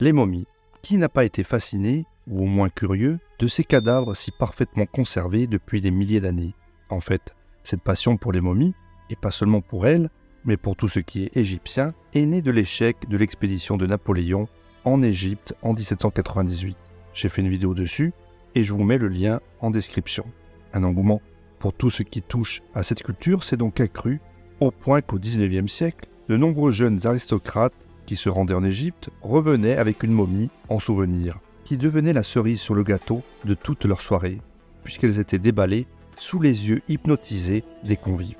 Les momies. Qui n'a pas été fasciné, ou au moins curieux, de ces cadavres si parfaitement conservés depuis des milliers d'années? En fait, cette passion pour les momies, et pas seulement pour elles, mais pour tout ce qui est égyptien, est née de l'échec de l'expédition de Napoléon en Égypte en 1798. J'ai fait une vidéo dessus, et je vous mets le lien en description. Un engouement pour tout ce qui touche à cette culture s'est donc accru, au point qu'au XIXe siècle, de nombreux jeunes aristocrates qui se rendaient en Égypte revenaient avec une momie en souvenir, qui devenait la cerise sur le gâteau de toute leur soirée, puisqu'elles étaient déballées sous les yeux hypnotisés des convives.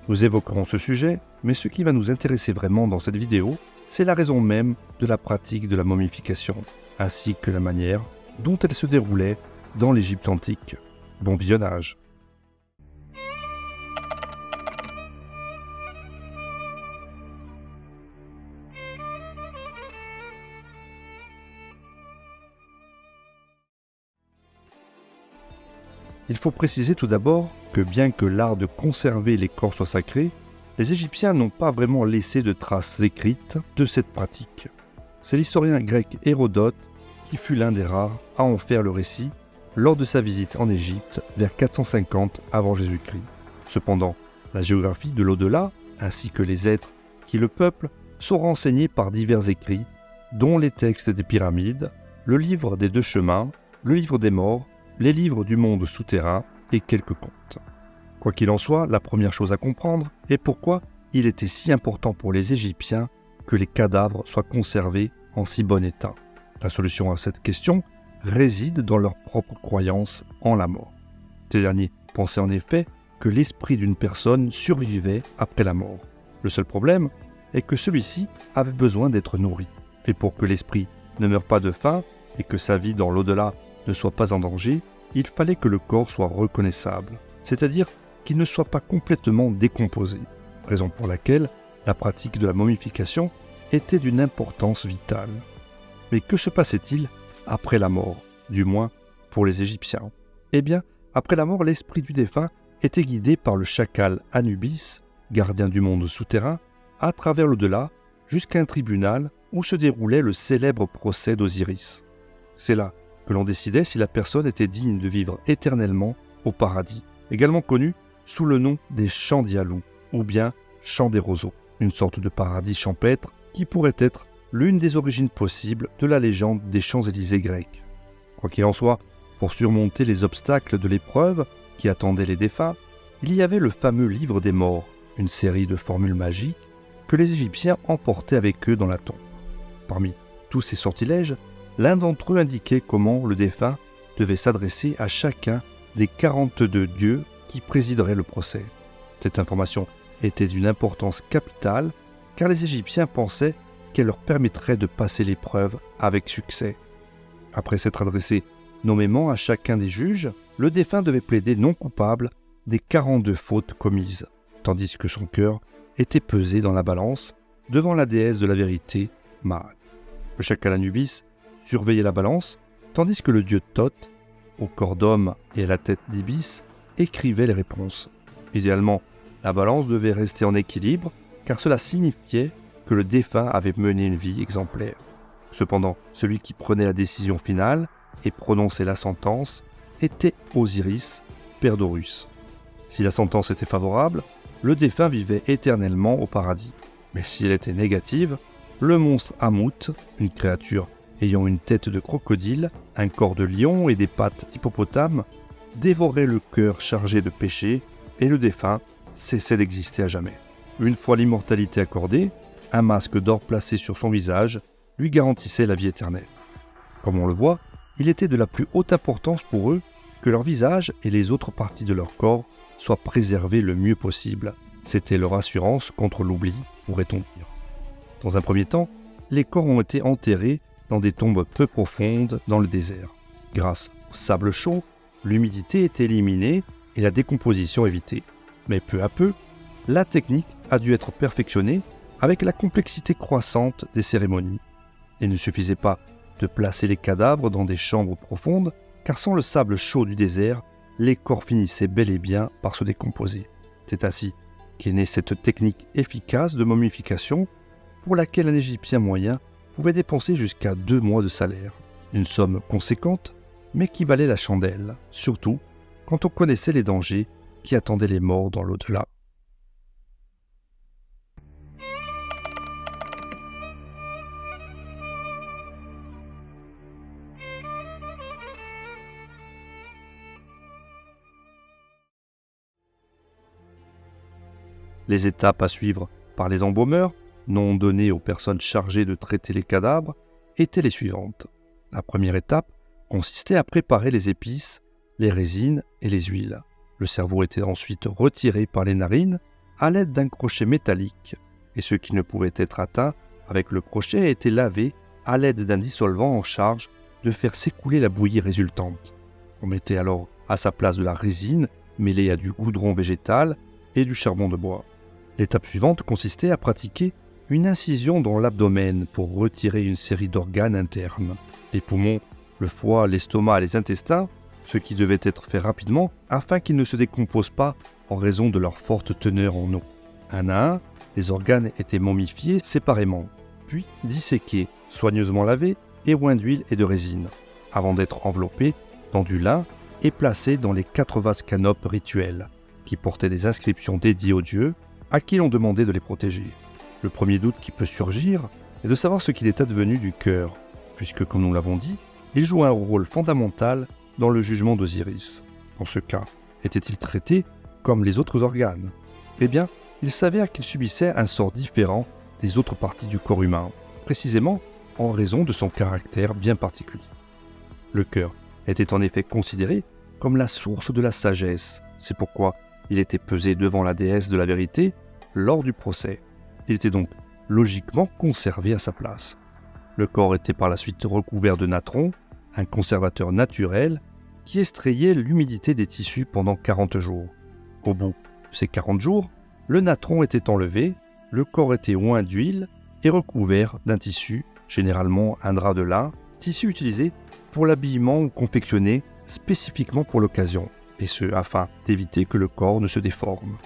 Nous évoquerons ce sujet, mais ce qui va nous intéresser vraiment dans cette vidéo, c'est la raison même de la pratique de la momification, ainsi que la manière dont elle se déroulait dans l'Égypte antique. Bon visionnage. Il faut préciser tout d'abord que bien que l'art de conserver les corps soit sacré, les Égyptiens n'ont pas vraiment laissé de traces écrites de cette pratique. C'est l'historien grec Hérodote qui fut l'un des rares à en faire le récit lors de sa visite en Égypte vers 450 avant Jésus-Christ. Cependant, la géographie de l'au-delà, ainsi que les êtres qui le peuplent, sont renseignés par divers écrits, dont les textes des pyramides, le livre des deux chemins, le livre des morts, les livres du monde souterrain et quelques contes. Quoi qu'il en soit, la première chose à comprendre est pourquoi il était si important pour les Égyptiens que les cadavres soient conservés en si bon état. La solution à cette question réside dans leur propre croyance en la mort. Ces derniers pensaient en effet que l'esprit d'une personne survivait après la mort. Le seul problème est que celui-ci avait besoin d'être nourri. Et pour que l'esprit ne meure pas de faim et que sa vie dans l'au-delà ne soit pas en danger, il fallait que le corps soit reconnaissable, c'est-à-dire qu'il ne soit pas complètement décomposé, raison pour laquelle la pratique de la momification était d'une importance vitale. Mais que se passait-il après la mort, du moins pour les Égyptiens? Eh bien, après la mort, l'esprit du défunt était guidé par le chacal Anubis, gardien du monde souterrain, à travers l'au-delà, jusqu'à un tribunal où se déroulait le célèbre procès d'Osiris. C'est là que l'on décidait si la personne était digne de vivre éternellement au paradis, également connu sous le nom des champs d'Ialou, ou bien champs des roseaux, une sorte de paradis champêtre qui pourrait être l'une des origines possibles de la légende des Champs-Élysées grecs. Quoi qu'il en soit, pour surmonter les obstacles de l'épreuve qui attendaient les défunts, il y avait le fameux livre des morts, une série de formules magiques que les Égyptiens emportaient avec eux dans la tombe. Parmi tous ces sortilèges, l'un d'entre eux indiquait comment le défunt devait s'adresser à chacun des 42 dieux qui présideraient le procès. Cette information était d'une importance capitale car les Égyptiens pensaient qu'elle leur permettrait de passer l'épreuve avec succès. Après s'être adressé nommément à chacun des juges, le défunt devait plaider non coupable des 42 fautes commises, tandis que son cœur était pesé dans la balance devant la déesse de la vérité, Maat. Le chacal Anubis surveillait la balance, tandis que le dieu Thoth, au corps d'homme et à la tête d'Ibis, écrivait les réponses. Idéalement, la balance devait rester en équilibre, car cela signifiait que le défunt avait mené une vie exemplaire. Cependant, celui qui prenait la décision finale et prononçait la sentence était Osiris, père d'Horus. Si la sentence était favorable, le défunt vivait éternellement au paradis. Mais si elle était négative, le monstre Amout, une créature ayant une tête de crocodile, un corps de lion et des pattes d'hippopotame, dévorait le cœur chargé de péché et le défunt cessait d'exister à jamais. Une fois l'immortalité accordée, un masque d'or placé sur son visage lui garantissait la vie éternelle. Comme on le voit, il était de la plus haute importance pour eux que leur visage et les autres parties de leur corps soient préservés le mieux possible. C'était leur assurance contre l'oubli, pourrait-on dire. Dans un premier temps, les corps ont été enterrés dans des tombes peu profondes dans le désert. Grâce au sable chaud, l'humidité est éliminée et la décomposition évitée. Mais peu à peu, la technique a dû être perfectionnée avec la complexité croissante des cérémonies. Il ne suffisait pas de placer les cadavres dans des chambres profondes, car sans le sable chaud du désert, les corps finissaient bel et bien par se décomposer. C'est ainsi qu'est née cette technique efficace de momification pour laquelle un Égyptien moyen pouvait dépenser jusqu'à 2 mois de salaire. Une somme conséquente, mais qui valait la chandelle, surtout quand on connaissait les dangers qui attendaient les morts dans l'au-delà. Les étapes à suivre par les embaumeurs, nom donné aux personnes chargées de traiter les cadavres, étaient les suivantes. La première étape consistait à préparer les épices, les résines et les huiles. Le cerveau était ensuite retiré par les narines à l'aide d'un crochet métallique, et ceux qui ne pouvaient être atteints avec le crochet étaient lavés à l'aide d'un dissolvant en charge de faire s'écouler la bouillie résultante. On mettait alors à sa place de la résine mêlée à du goudron végétal et du charbon de bois. L'étape suivante consistait à pratiquer une incision dans l'abdomen pour retirer une série d'organes internes. Les poumons, le foie, l'estomac et les intestins, ce qui devait être fait rapidement afin qu'ils ne se décomposent pas en raison de leur forte teneur en eau. Un à un, les organes étaient momifiés séparément, puis disséqués, soigneusement lavés et oints d'huile et de résine, avant d'être enveloppés dans du lin et placés dans les 4 vases canopes rituels, qui portaient des inscriptions dédiées aux dieux, à qui l'on demandait de les protéger. Le premier doute qui peut surgir est de savoir ce qu'il est advenu du cœur, puisque, comme nous l'avons dit, il joue un rôle fondamental dans le jugement d'Osiris. Dans ce cas, était-il traité comme les autres organes ? Eh bien, il s'avère qu'il subissait un sort différent des autres parties du corps humain, précisément en raison de son caractère bien particulier. Le cœur était en effet considéré comme la source de la sagesse. C'est pourquoi il était pesé devant la déesse de la vérité lors du procès. Il était donc logiquement conservé à sa place. Le corps était par la suite recouvert de natron, un conservateur naturel qui extrayait l'humidité des tissus pendant 40 jours. Au bout de ces 40 jours, le natron était enlevé, le corps était oint d'huile et recouvert d'un tissu, généralement un drap de lin, tissu utilisé pour l'habillement ou confectionné spécifiquement pour l'occasion, et ce afin d'éviter que le corps ne se déforme.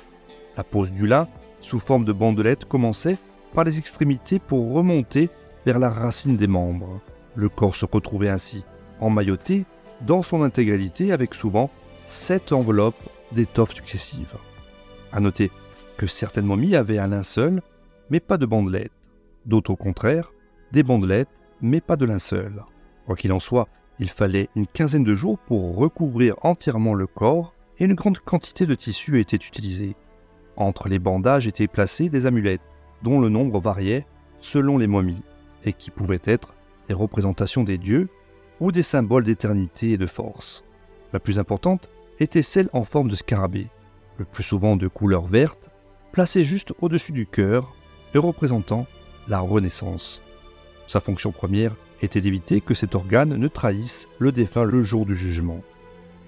La pose du lin, sous forme de bandelettes, commençait par les extrémités pour remonter vers la racine des membres. Le corps se retrouvait ainsi emmailloté dans son intégralité avec souvent 7 enveloppes d'étoffes successives. À noter que certaines momies avaient un linceul, mais pas de bandelettes. D'autres au contraire, des bandelettes, mais pas de linceul. Quoi qu'il en soit, il fallait une quinzaine de jours pour recouvrir entièrement le corps et une grande quantité de tissu était utilisée. Entre les bandages étaient placées des amulettes, dont le nombre variait selon les momies, et qui pouvaient être des représentations des dieux ou des symboles d'éternité et de force. La plus importante était celle en forme de scarabée, le plus souvent de couleur verte, placée juste au-dessus du cœur et représentant la renaissance. Sa fonction première était d'éviter que cet organe ne trahisse le défunt le jour du jugement.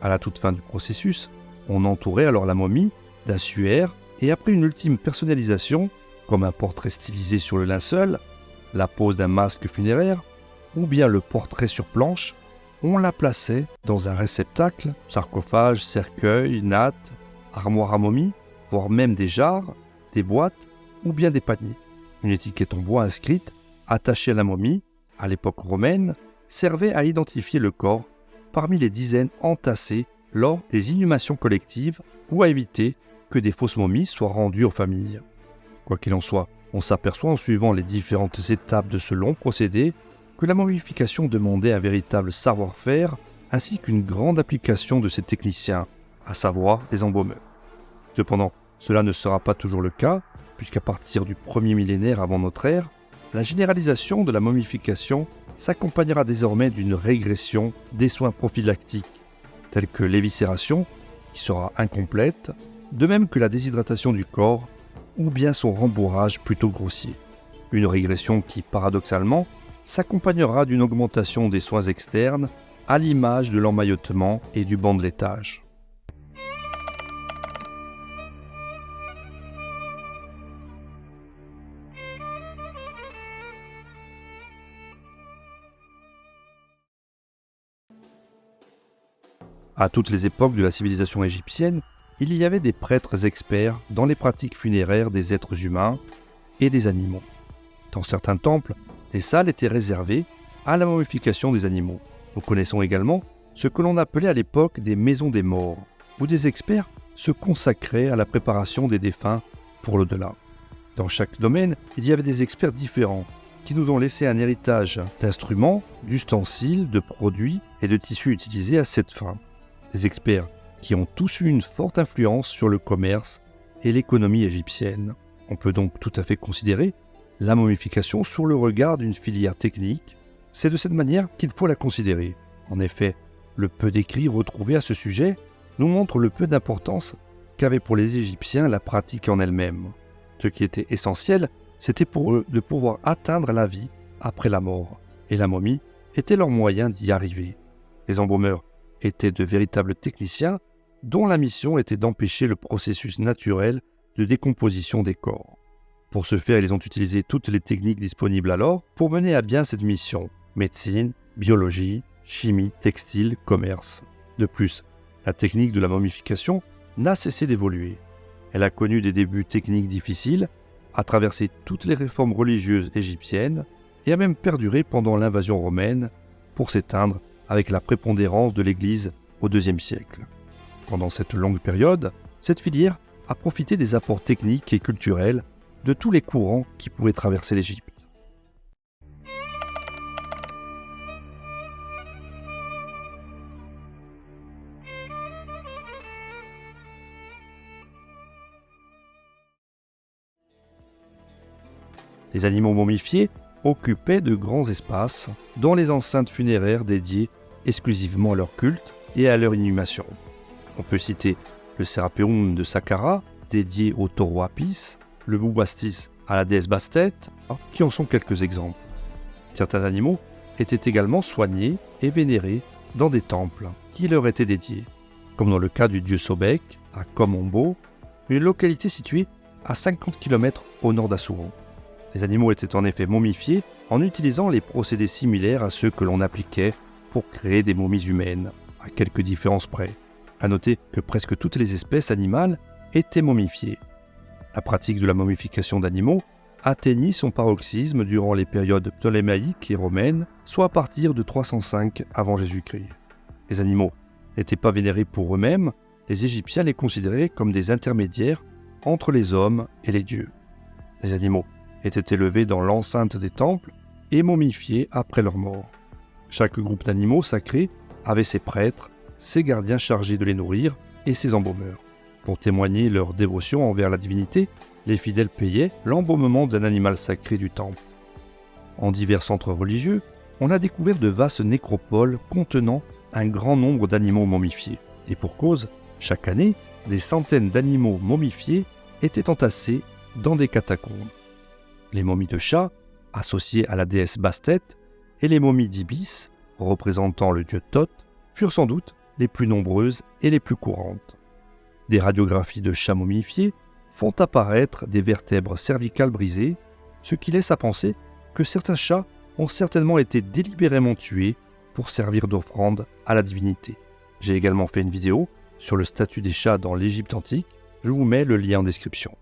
À la toute fin du processus, on entourait alors la momie d'un suaire et après une ultime personnalisation, comme un portrait stylisé sur le linceul, la pose d'un masque funéraire ou bien le portrait sur planche, on la plaçait dans un réceptacle, sarcophage, cercueil, natte, armoire à momie, voire même des jarres, des boîtes ou bien des paniers. Une étiquette en bois inscrite, attachée à la momie, à l'époque romaine, servait à identifier le corps parmi les dizaines entassées lors des inhumations collectives ou à éviter que des fausses momies soient rendues aux familles. Quoi qu'il en soit, on s'aperçoit en suivant les différentes étapes de ce long procédé que la momification demandait un véritable savoir-faire ainsi qu'une grande application de ces techniciens, à savoir les embaumeurs. Cependant, cela ne sera pas toujours le cas, puisqu'à partir du 1er millénaire avant notre ère, la généralisation de la momification s'accompagnera désormais d'une régression des soins prophylactiques, tels que l'éviscération, qui sera incomplète, de même que la déshydratation du corps, ou bien son rembourrage plutôt grossier. Une régression qui, paradoxalement, s'accompagnera d'une augmentation des soins externes, à l'image de l'emmaillotement et du bandelettage. À toutes les époques de la civilisation égyptienne, il y avait des prêtres experts dans les pratiques funéraires des êtres humains et des animaux. Dans certains temples, Les salles étaient réservées à la momification des animaux. Nous connaissons également ce que l'on appelait à l'époque des maisons des morts, où des experts se consacraient à la préparation des défunts pour l'au-delà. Dans chaque domaine, il y avait des experts différents qui nous ont laissé un héritage d'instruments, d'ustensiles, de produits et de tissus utilisés à cette fin. Des experts qui ont tous eu une forte influence sur le commerce et l'économie égyptienne. On peut donc tout à fait considérer la momification sous le regard d'une filière technique. C'est de cette manière qu'il faut la considérer. En effet, le peu d'écrits retrouvés à ce sujet nous montre le peu d'importance qu'avait pour les Égyptiens la pratique en elle-même. Ce qui était essentiel, c'était pour eux de pouvoir atteindre la vie après la mort, et la momie était leur moyen d'y arriver. Les embaumeurs étaient de véritables techniciens dont la mission était d'empêcher le processus naturel de décomposition des corps. Pour ce faire, ils ont utilisé toutes les techniques disponibles alors pour mener à bien cette mission: médecine, biologie, chimie, textile, commerce. De plus, la technique de la momification n'a cessé d'évoluer. Elle a connu des débuts techniques difficiles, a traversé toutes les réformes religieuses égyptiennes et a même perduré pendant l'invasion romaine pour s'éteindre avec la prépondérance de l'Église au IIe siècle. Pendant cette longue période, cette filière a profité des apports techniques et culturels de tous les courants qui pouvaient traverser l'Égypte. Les animaux momifiés occupaient de grands espaces dans les enceintes funéraires dédiées exclusivement à leur culte et à leur inhumation. On peut citer le Sérapéum de Saqqara, dédié au taureau Apis, le Boubastis à la déesse Bastet, qui en sont quelques exemples. Certains animaux étaient également soignés et vénérés dans des temples qui leur étaient dédiés, comme dans le cas du dieu Sobek à Kom-Ombo, une localité située à 50 km au nord d'Assouan. Les animaux étaient en effet momifiés en utilisant les procédés similaires à ceux que l'on appliquait pour créer des momies humaines, à quelques différences près. À noter que presque toutes les espèces animales étaient momifiées. La pratique de la momification d'animaux atteignit son paroxysme durant les périodes ptolémaïques et romaines, soit à partir de 305 avant Jésus-Christ. Les animaux n'étaient pas vénérés pour eux-mêmes, les Égyptiens les considéraient comme des intermédiaires entre les hommes et les dieux. Les animaux étaient élevés dans l'enceinte des temples et momifiés après leur mort. Chaque groupe d'animaux sacrés avait ses prêtres, ses gardiens chargés de les nourrir et ses embaumeurs. Pour témoigner leur dévotion envers la divinité, les fidèles payaient l'embaumement d'un animal sacré du temple. En divers centres religieux, on a découvert de vastes nécropoles contenant un grand nombre d'animaux momifiés. Et pour cause, chaque année, des centaines d'animaux momifiés étaient entassés dans des catacombes. Les momies de chats, associées à la déesse Bastet, et les momies d'ibis, représentant le dieu Thoth, furent sans doute les plus nombreuses et les plus courantes. Des radiographies de chats momifiés font apparaître des vertèbres cervicales brisées, ce qui laisse à penser que certains chats ont certainement été délibérément tués pour servir d'offrande à la divinité. J'ai également fait une vidéo sur le statut des chats dans l'Égypte antique, je vous mets le lien en description.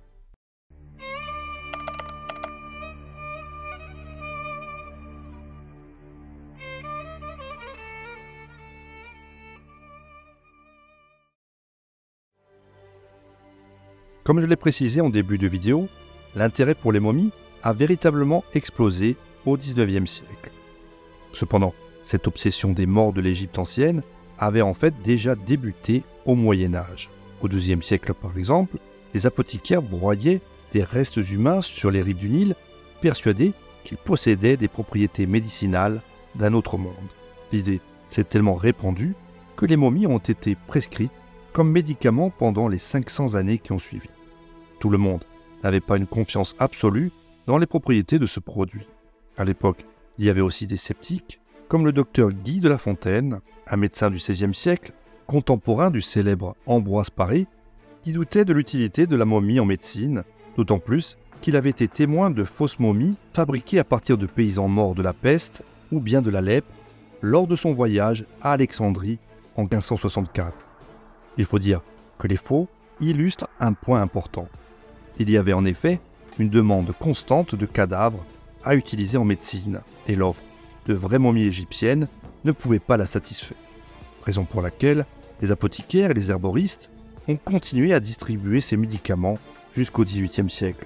Comme je l'ai précisé en début de vidéo, l'intérêt pour les momies a véritablement explosé au XIXe siècle. Cependant, cette obsession des morts de l'Égypte ancienne avait en fait déjà débuté au Moyen Âge. Au XIIe siècle par exemple, les apothicaires broyaient des restes humains sur les rives du Nil, persuadés qu'ils possédaient des propriétés médicinales d'un autre monde. L'idée s'est tellement répandue que les momies ont été prescrites comme médicaments pendant les 500 années qui ont suivi. Tout le monde n'avait pas une confiance absolue dans les propriétés de ce produit. À l'époque, il y avait aussi des sceptiques, comme le docteur Guy de La Fontaine, un médecin du XVIe siècle, contemporain du célèbre Ambroise Paré, qui doutait de l'utilité de la momie en médecine, d'autant plus qu'il avait été témoin de fausses momies fabriquées à partir de paysans morts de la peste ou bien de la lèpre lors de son voyage à Alexandrie en 1564. Il faut dire que les faux illustrent un point important. Il y avait en effet une demande constante de cadavres à utiliser en médecine, et l'offre de vraies momies égyptiennes ne pouvait pas la satisfaire. Raison pour laquelle les apothicaires et les herboristes ont continué à distribuer ces médicaments jusqu'au XVIIIe siècle.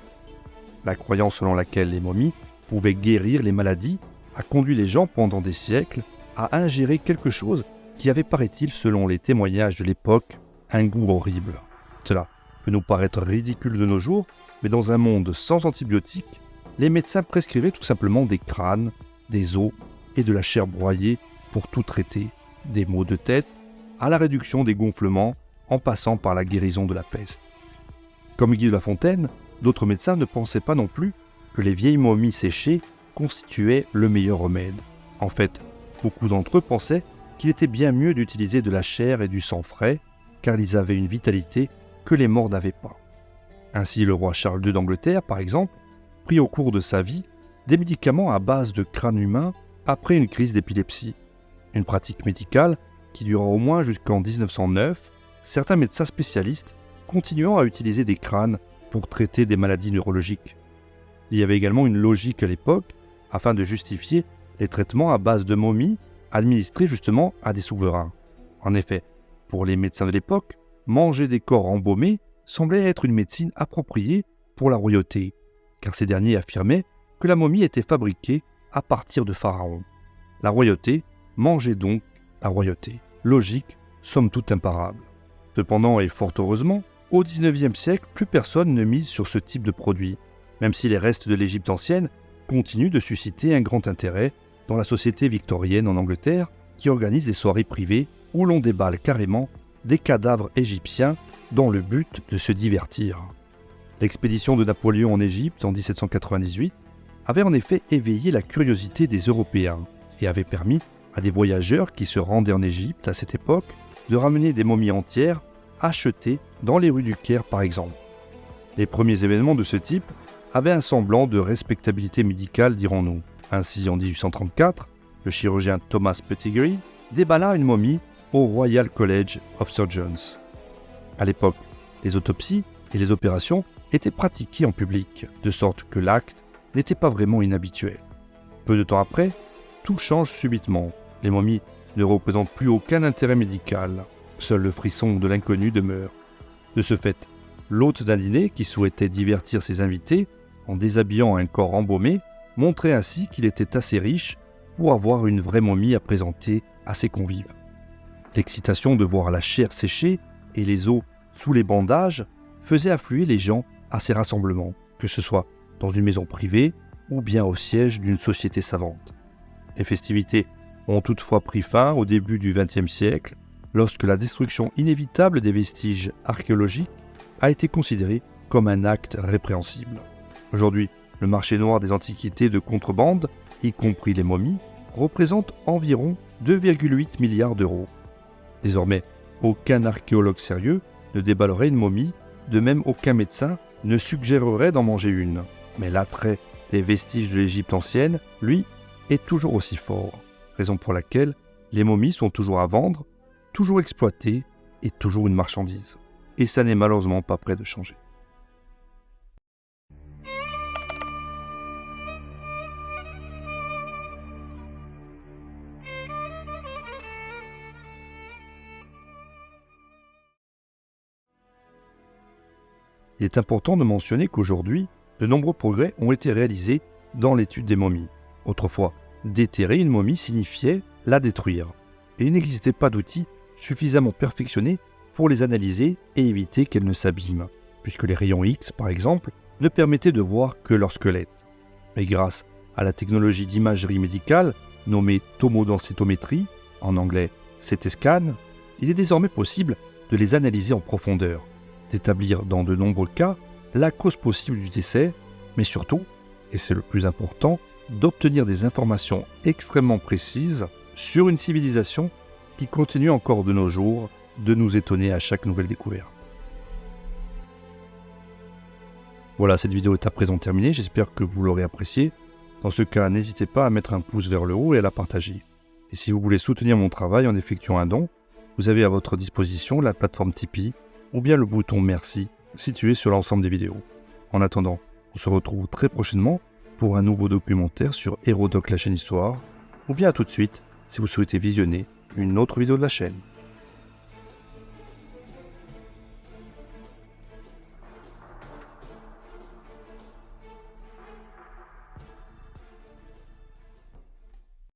La croyance selon laquelle les momies pouvaient guérir les maladies a conduit les gens pendant des siècles à ingérer quelque chose qui avait, paraît-il, selon les témoignages de l'époque, un goût horrible. Cela peut nous paraître ridicule de nos jours, mais dans un monde sans antibiotiques, les médecins prescrivaient tout simplement des crânes, des os et de la chair broyée pour tout traiter, des maux de tête à la réduction des gonflements en passant par la guérison de la peste. Comme Guy de La Fontaine, d'autres médecins ne pensaient pas non plus que les vieilles momies séchées constituaient le meilleur remède. En fait, beaucoup d'entre eux pensaient qu'il était bien mieux d'utiliser de la chair et du sang frais, car ils avaient une vitalité que les morts n'avaient pas. Ainsi, le roi Charles II d'Angleterre, par exemple, prit au cours de sa vie des médicaments à base de crâne humain après une crise d'épilepsie. Une pratique médicale qui dura au moins jusqu'en 1909, certains médecins spécialistes continuant à utiliser des crânes pour traiter des maladies neurologiques. Il y avait également une logique à l'époque afin de justifier les traitements à base de momies administrés justement à des souverains. En effet, pour les médecins de l'époque, manger des corps embaumés semblait être une médecine appropriée pour la royauté, car ces derniers affirmaient que la momie était fabriquée à partir de pharaons. La royauté mangeait donc la royauté. Logique, somme toute imparable. Cependant, et fort heureusement, au XIXe siècle, plus personne ne mise sur ce type de produit, même si les restes de l'Égypte ancienne continuent de susciter un grand intérêt dans la société victorienne en Angleterre, qui organise des soirées privées où l'on déballe carrément des cadavres égyptiens dans le but de se divertir. L'expédition de Napoléon en Égypte en 1798 avait en effet éveillé la curiosité des Européens et avait permis à des voyageurs qui se rendaient en Égypte à cette époque de ramener des momies entières achetées dans les rues du Caire par exemple. Les premiers événements de ce type avaient un semblant de respectabilité médicale, dirons-nous. Ainsi, en 1834, le chirurgien Thomas Pettigrew déballa une momie au Royal College of Surgeons. À l'époque, les autopsies et les opérations étaient pratiquées en public, de sorte que l'acte n'était pas vraiment inhabituel. Peu de temps après, tout change subitement. Les momies ne représentent plus aucun intérêt médical. Seul le frisson de l'inconnu demeure. De ce fait, l'hôte d'un dîner qui souhaitait divertir ses invités en déshabillant un corps embaumé montrait ainsi qu'il était assez riche pour avoir une vraie momie à présenter à ses convives. L'excitation de voir la chair séchée et les os sous les bandages faisait affluer les gens à ces rassemblements, que ce soit dans une maison privée ou bien au siège d'une société savante. Les festivités ont toutefois pris fin au début du XXe siècle, lorsque la destruction inévitable des vestiges archéologiques a été considérée comme un acte répréhensible. Aujourd'hui, le marché noir des antiquités de contrebande, y compris les momies, représente environ 2,8 milliards d'euros. Désormais, aucun archéologue sérieux ne déballerait une momie, de même aucun médecin ne suggérerait d'en manger une. Mais l'attrait des vestiges de l'Égypte ancienne, lui, est toujours aussi fort, raison pour laquelle les momies sont toujours à vendre, toujours exploitées et toujours une marchandise. Et ça n'est malheureusement pas près de changer. Il est important de mentionner qu'aujourd'hui, de nombreux progrès ont été réalisés dans l'étude des momies. Autrefois, déterrer une momie signifiait la détruire, et il n'existait pas d'outils suffisamment perfectionnés pour les analyser et éviter qu'elles ne s'abîment, puisque les rayons X, par exemple, ne permettaient de voir que leur squelette. Mais grâce à la technologie d'imagerie médicale, nommée tomodensitométrie, en anglais CT scan, il est désormais possible de les analyser en profondeur, d'établir dans de nombreux cas la cause possible du décès, mais surtout, et c'est le plus important, d'obtenir des informations extrêmement précises sur une civilisation qui continue encore de nos jours de nous étonner à chaque nouvelle découverte. Voilà, cette vidéo est à présent terminée, j'espère que vous l'aurez appréciée. Dans ce cas, n'hésitez pas à mettre un pouce vers le haut et à la partager. Et si vous voulez soutenir mon travail en effectuant un don, vous avez à votre disposition la plateforme Tipeee ou bien le bouton Merci situé sur l'ensemble des vidéos. En attendant, on se retrouve très prochainement pour pour un nouveau documentaire sur Hérodoc la chaîne Histoire, ou bien à tout de suite si vous souhaitez visionner une autre vidéo de la chaîne.